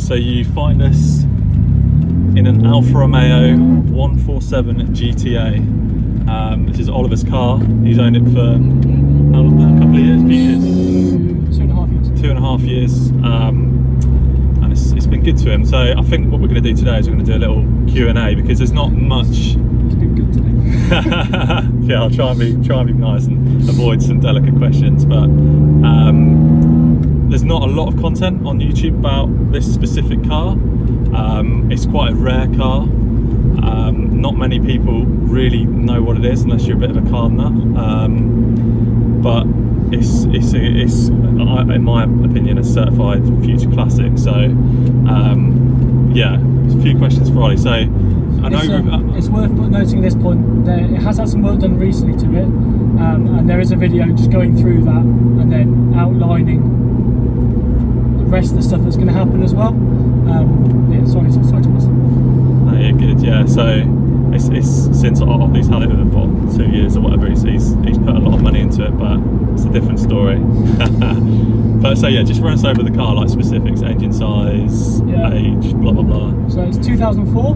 So you find us in an Alfa Romeo 147 GTA. This is Oliver's car. He's owned it for how long? A couple of years, few years. 2.5 years. 2.5 years. And it's been good to him. So I think what we're going to do today is we're going to do a little Q&A because there's not much. It's been good today. Yeah, I'll try and be nice and avoid some delicate questions, but there's not a lot of content on YouTube about this specific car. It's quite a rare car. Not many people really know what it is unless you're a bit of a car nut. But it's in my opinion a certified future classic. So yeah, a few questions for Ollie. So I know it's worth noting at this point that it has had some work done recently to it, and there is a video just going through that and then outlining the rest of the stuff that's going to happen as well. Yeah, sorry Thomas. No, you're good. Yeah, so it's since Ollie's had it for 2 years or whatever, he's put a lot of money into it, but it's a different story. But so yeah, just run us over the car, like specifics, engine size, age, blah blah blah. So it's 2004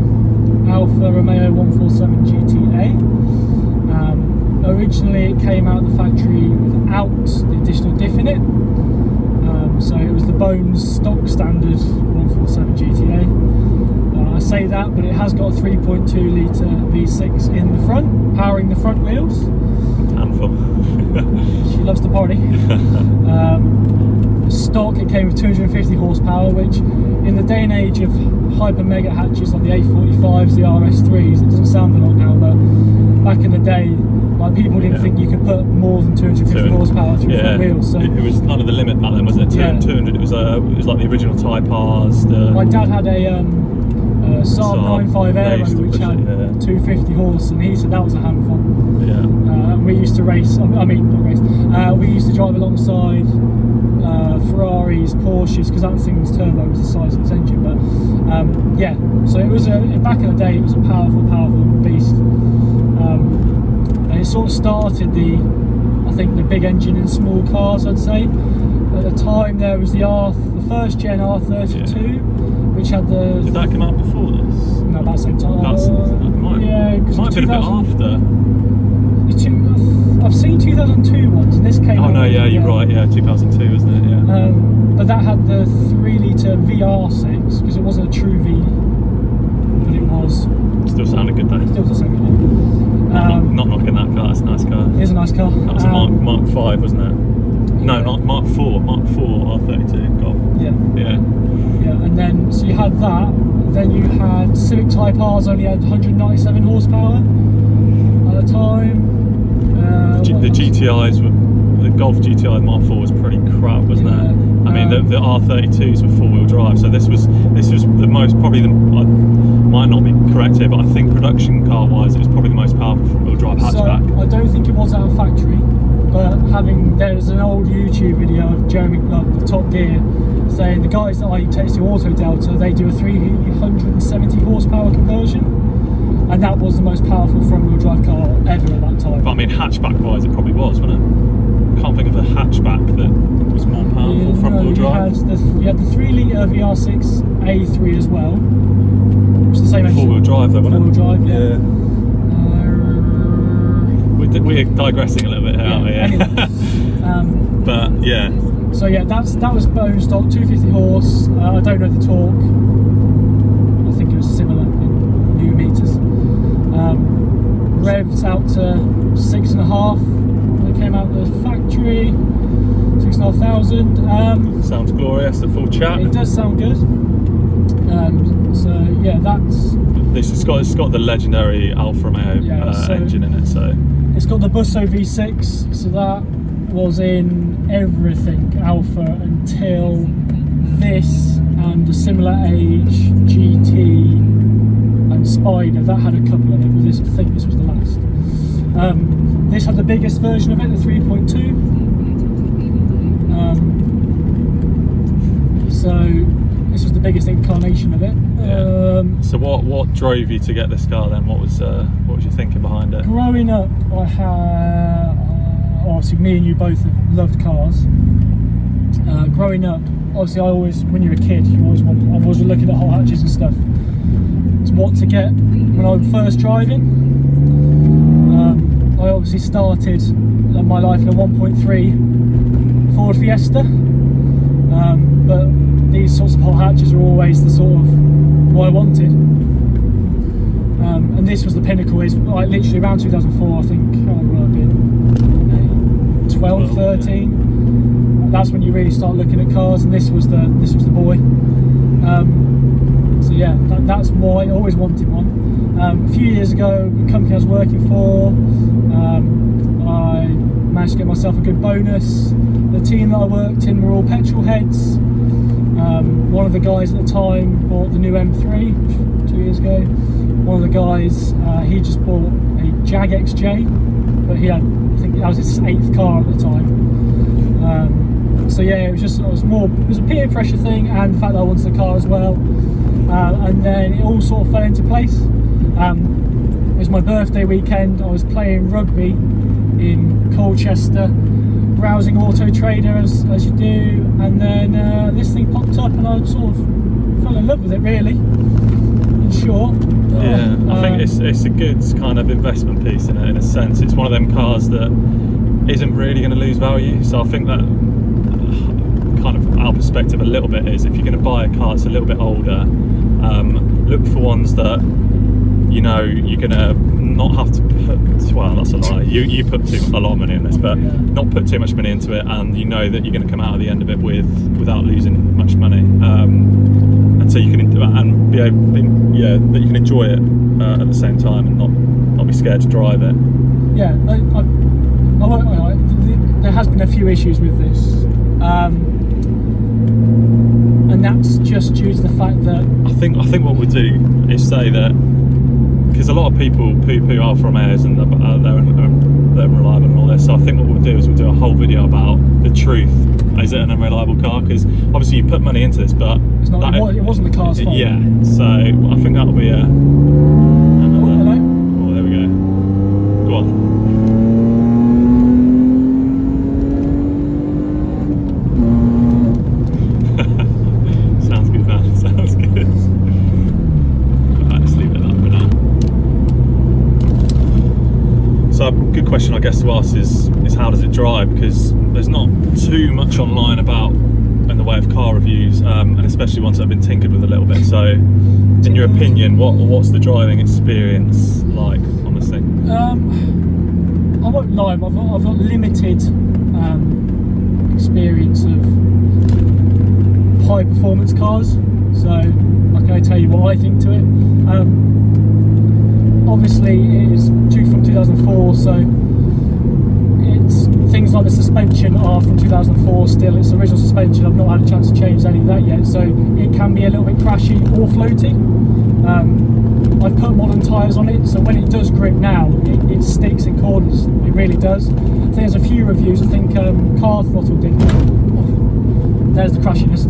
Alfa Romeo 147 GTA. Originally it came out of the factory without the additional diff in it. So it was the Bones stock standard 147 GTA. I say that, but it has got a 3.2 litre V6 in the front, powering the front wheels. Handful. She loves to party. Stock, it came with 250 horsepower, which in the day and age of hyper mega hatches like the A45s, the RS3s, it doesn't sound a lot now, but back in the day, like people didn't think you could put more than 250 horsepower through front wheels. So it was kind of the limit back then, wasn't it? 200. It was like the original Type R's. My dad had a Saab 95 Aero which had 250 horse, and he said that was a handful. Yeah. We used to race. I mean, not race. We used to drive alongside Ferraris, Porsches, because that thing's turbo was the size of its engine. But yeah, so it was back in the day. It was a powerful beast. And it sort of started the big engine in small cars, I'd say. At the time there was the first gen R32, which had the... Did that come out before this? No, about the same time. Yeah, because it might have been a bit after. I've seen 2002 ones, and this came out... Oh no, yeah, you're right, yeah, 2002, wasn't it, yeah. But that had the 3 litre VR6, because it wasn't a true V, but it was... Still sounded good though. Still sounded good. Not knocking that car, it's a nice car. It is a nice car. That was a Mark 5, wasn't it? No, not Mark 4 R32 Golf. Yeah. Yeah, and then, so you had that, then you had Civic Type R's only had 197 horsepower at the time. The GTIs were, the Golf GTI Mark 4 was pretty crap, wasn't it? I mean, the R32s were 4-wheel drive, so this was the most, probably I might not be correct here, but I think production car wise, it was probably the most powerful front-wheel drive hatchback. So I don't think it was out of factory, but there's an old YouTube video of Jeremy of Top Gear saying the guys that I take to Auto Delta, they do a 370 horsepower conversion, and that was the most powerful front-wheel drive car ever at that time. But I mean, hatchback wise, it probably was, wasn't it? Can't think of a hatchback that was more powerful front-wheel drive. You had the 3 litre VR6 A3 as well, which is the same engine. 4-wheel drive though, wasn't it? 4-wheel drive, yeah. We're digressing a little bit here, aren't we? Yeah. Anyway. But yeah. So yeah, that was bone stock, 250 horse. I don't know the torque. I think it was similar in new meters. Revs out to 6.5 when it came out of the factory. 6,500. Sounds glorious. The full chat. It does sound good. So yeah, that's. It's got the legendary Alfa Romeo engine in it. So it's got the Busso V6. So that was in everything Alfa until this and a similar age GT and Spider. That had a couple in it, but I think this was the last. This had the biggest version of it, the 3.2. So this was the biggest incarnation of it. Yeah. So what drove you to get this car then? What was your thinking behind it? Growing up, I had obviously me and you both have loved cars. growing up, obviously, when you're a kid, I was looking at hot hatches and stuff. It's what to get when I was first driving. I obviously started my life in a 1.3 Ford Fiesta, but these sorts of hot hatches are always the sort of what I wanted. And this was the pinnacle. Is like literally around 2004, I think. How old would I have been? 12, 13. That's when you really start looking at cars, and this was the boy. So yeah, that's why I always wanted one. A few years ago, the company I was working for, I managed to get myself a good bonus. The team that I worked in were all petrol heads. One of the guys at the time bought the new M3 2 years ago. One of the guys, he just bought a Jag XJ, but I think that was his 8th car at the time. So yeah, it was a peer pressure thing, and the fact that I wanted a car as well. And then it all sort of fell into place. It was my birthday weekend. I was playing rugby in Colchester, browsing Auto Trader as you do, and then this thing popped up, and I sort of fell in love with it, really. In short. Yeah, I think it's a good kind of investment piece in a sense. It's one of them cars that isn't really going to lose value. So I think that kind of our perspective a little bit is, if you're going to buy a car that's a little bit older, look for ones that you know you're going to not have to put, well, that's a lie, you put a lot of money in this, but not put too much money into it, and you know that you're going to come out at the end of it without losing much money, and so you can that you can enjoy it at the same time, and not be scared to drive it. Yeah, there has been a few issues with this, and that's just due to the fact that I think what we'll do is say that, because a lot of people poo-poo Alfa Romeos and they're unreliable and all this, so I think what we'll do is we'll do a whole video about the truth. Is it an unreliable car? Because obviously you put money into this, but it's not, it wasn't the car's fault. Yeah, so I think that'll be a... Hello? Oh, there we go. Go on. Sounds good, man. Sounds good. Right, let's leave it at that for now. So a good question, I guess, to ask is how does it drive? Because there's not too much online about in the way of car reviews, and especially ones that have been tinkered with a little bit. So, in your opinion, what's the driving experience like on this thing? I won't lie, I've got limited experience of high performance cars, so I can only tell you what I think to it. Obviously it is due from 2004, so it's things like the suspension are from 2004 still. It's original suspension. I've not had a chance to change any of that yet, so it can be a little bit crashy or floaty. I've put modern tyres on it, so when it does grip now, it sticks in corners. It really does. I think there's a few reviews. I think Car Throttle did one. There's the crashiness.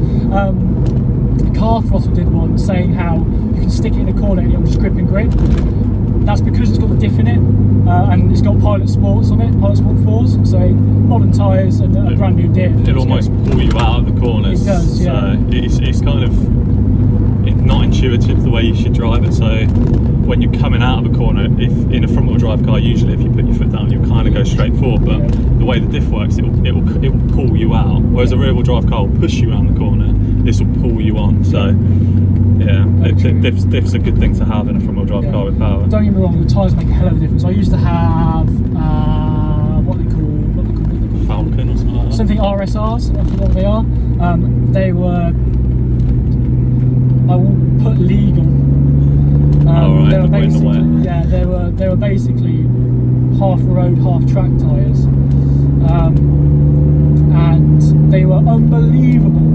Car Throttle did one saying how you can stick it in a corner and it'll just grip and grip. That's because it's got the diff in it, and it's got Pilot Sports on it, Pilot Sport 4s, so modern tyres and a brand new diff. It'll almost pull you out of the corners. It does, yeah. So it's kind of not intuitive the way you should drive it. So when you're coming out of a corner, if in a front wheel drive car, usually if you put your foot down, you'll kind of go straight forward, but the way the diff works, it will pull you out, whereas a rear wheel drive car will push you around the corner. This will pull you on, so yeah, diff's a good thing to have in a front wheel drive car with power. Don't get me wrong, the tyres make a hell of a difference. I used to have what they call Falcon or something like that. Something RSRs, I forgot what they are. They were, I will put legal. Right, they were basically, they were basically half road, half track tyres, and they were unbelievable.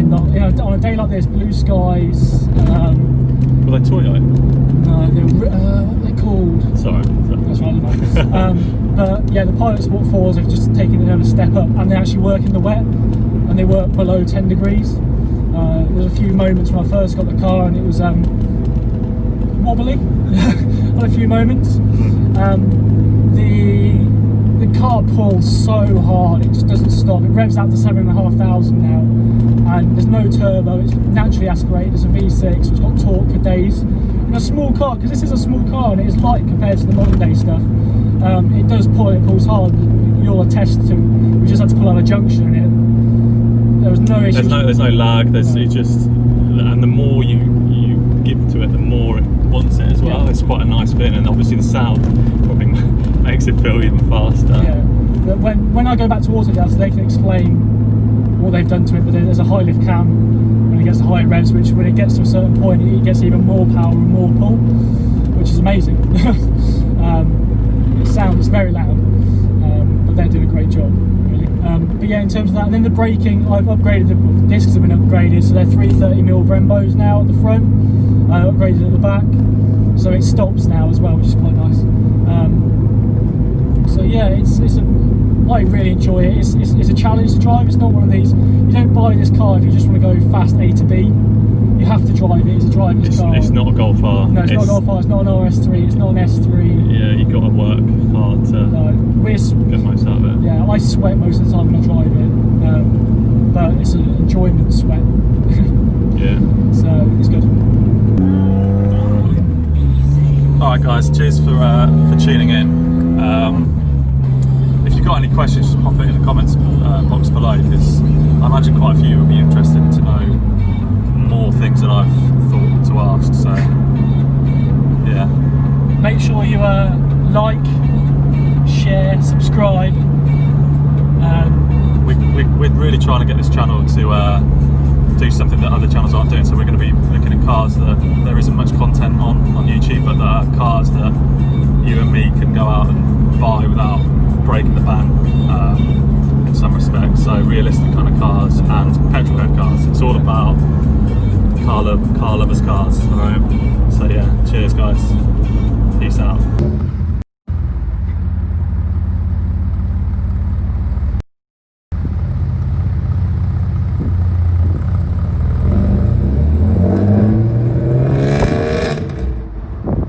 On a day like this, blue skies. Were they Toyo? No, they were, what are they called? Sorry. That's right. But yeah, the Pilot Sport 4s have just taken another step up, and they actually work in the wet, and they work below 10 degrees. There was a few moments when I first got the car, and it was wobbly on a few moments. The car pulls so hard, it just doesn't stop. It revs out to 7,500 now, and there's no turbo, it's naturally aspirated. It's a V6, so it's got torque for days. In a small car, because this is a small car and it is light compared to the modern day stuff, it does pull, it pulls hard. You'll attest to, we just had to pull out a junction in it. There was no issue. There's no lag, it just, and the more you give to it, the more it wants it as well. Yeah. It's quite a nice feeling, and obviously the sound probably makes it feel even faster. Yeah, but when I go back to Autodesk, they can explain what they've done to it, but there's a high lift cam when it gets to higher revs, which when it gets to a certain point, it gets even more power and more pull, which is amazing. It sounds very loud, but they're doing a great job, really. But yeah, in terms of that, and then the braking, I've upgraded, the discs have been upgraded, so they're 330mm Brembos now at the front, upgraded at the back, so it stops now as well, which is quite nice. So yeah, I really enjoy it. It's a challenge to drive. It's not one of these, you don't buy this car if you just want to go fast A to B. You have to drive it. It's a driver's car. It's not a Golf R. No, it's not a Golf R. It's not an RS3. It's not an S3. Yeah, you've got to work hard to get most out of it. Yeah, I sweat most of the time when I drive it, but it's an enjoyment sweat. Yeah. So it's good. Alright guys, cheers for tuning in. If you've got any questions, just pop it in the comments box below, because I imagine quite a few will be interested to know more things that I've thought to ask, so yeah. Make sure you like, share, subscribe. We're really trying to get this channel to do something that other channels aren't doing, so we're going to be looking at cars that there isn't much content on YouTube, but that are cars that you and me can go out and buy without breaking the bank in some respects. So realistic kind of cars and petrol head cars. It's all about car lovers cars, alright?